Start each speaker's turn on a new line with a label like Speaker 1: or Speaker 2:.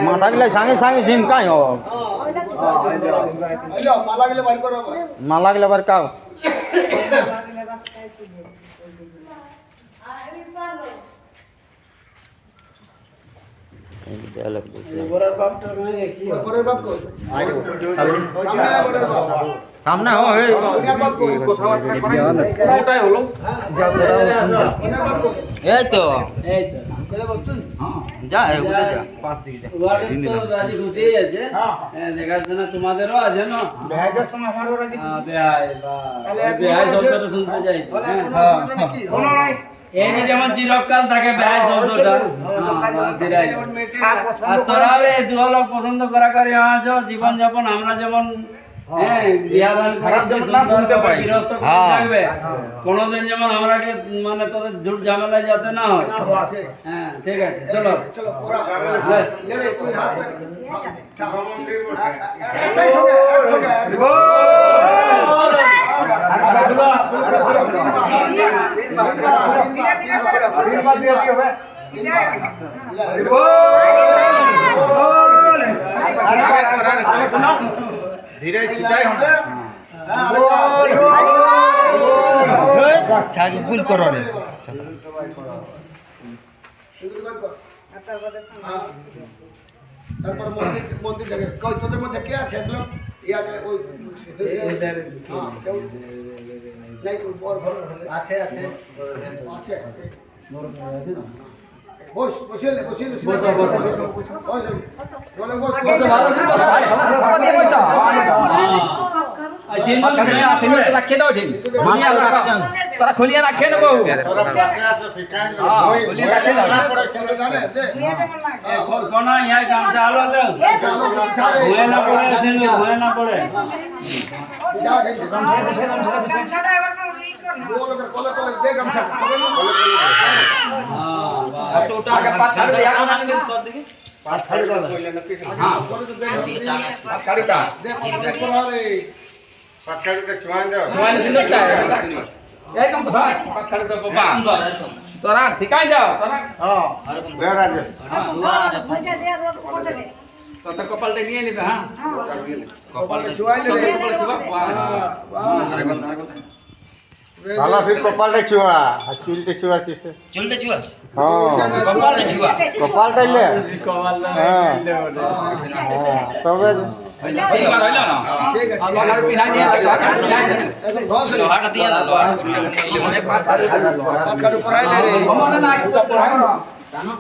Speaker 1: মাথা গিলা সাঙ্গে সাঙ্গে জিম কাই हो
Speaker 2: মালা গিলা বাইর করো
Speaker 1: মালা গিলা বার কাও সামনে हो এই তো যা উঠে যা পাঁচ দিকে যা
Speaker 3: রাজি খুশি আছে হ্যাঁ দেখার জন্য তোমাদেরও আছে না
Speaker 2: বেহাজের সময় আমারও রাজি
Speaker 3: বেহাই বেহাই শব্দটা শুনতে চাইছি হ্যাঁ এমনি যেমন চিরকাল থাকে বেহাই শব্দটা আর তোরা দুয়া লোক পছন্দ করা করি আছো জীবন যাপন আমরা যেমন হ্যাঁ বিয়াবান খারাপ না শুনতে পাই থাকবে কোনদিন যেমন আমরা মানে তোদের ঝুট ঝামেলা যাতে না হয় হ্যাঁ ঠিক আছে চলো
Speaker 2: চলো পুরা লে রে তুই হাত धीरे सिंचाई होना
Speaker 1: ছাড় ভুল করো রে
Speaker 2: তারপর মন্দির দেখে কই তোদের মধ্যে কে আছে লোক ইয়া ওই হ্যাঁ কেউ নাই বড় ঘর আছে আছে আছে বস বসেলে বসেলে বস বস বস বলে বস
Speaker 1: বাবা দিয়ে বইতা রাখিয়ে দাও ঠিক তারা খুলিয়ে রাখিয়ে দেবো
Speaker 3: কোনা ইয়ার কাম চালু আছে ধুয়ে না পড়ে সেন ধুয়ে না পড়ে
Speaker 4: গামছাটা এবার কাম ই কর না
Speaker 2: बोल कर कोले कोले दे गमछा
Speaker 3: हां तो उठा के पांच छाड़ यार ना कर देखी
Speaker 2: पांच छाड़ी का हां पांच छाड़ी का दे पर रे पांच छाड़ी का छुआन दो
Speaker 3: मोबाइल से तो चाहे ए कम बता पांच छाड़ का बाबा तोरा ठिकाई जाओ तोरा
Speaker 2: हां बेरा दे
Speaker 4: मजा दे रोड को दे
Speaker 3: तो कपाल ते लिए ले हां
Speaker 2: कपाल छुआई ले
Speaker 3: कपाल छुआ वाह अरे
Speaker 2: ভালো ফির কপালটা ছুয়া আর চুলটা ছুয়া কিসে
Speaker 1: চলতে চুয়া
Speaker 2: হ্যাঁ
Speaker 1: কপালটা চুয়া
Speaker 2: কপালটা লে
Speaker 3: কপাল
Speaker 2: হ্যাঁ তবে
Speaker 3: হইলো না
Speaker 2: ঠিক আছে
Speaker 3: আর পিলাই দিয়ে
Speaker 2: একদম ঘস রে
Speaker 1: লোহাটা দিয়ে না লোহাটা
Speaker 2: পাঁচ কাট উপর আইলে রে
Speaker 3: না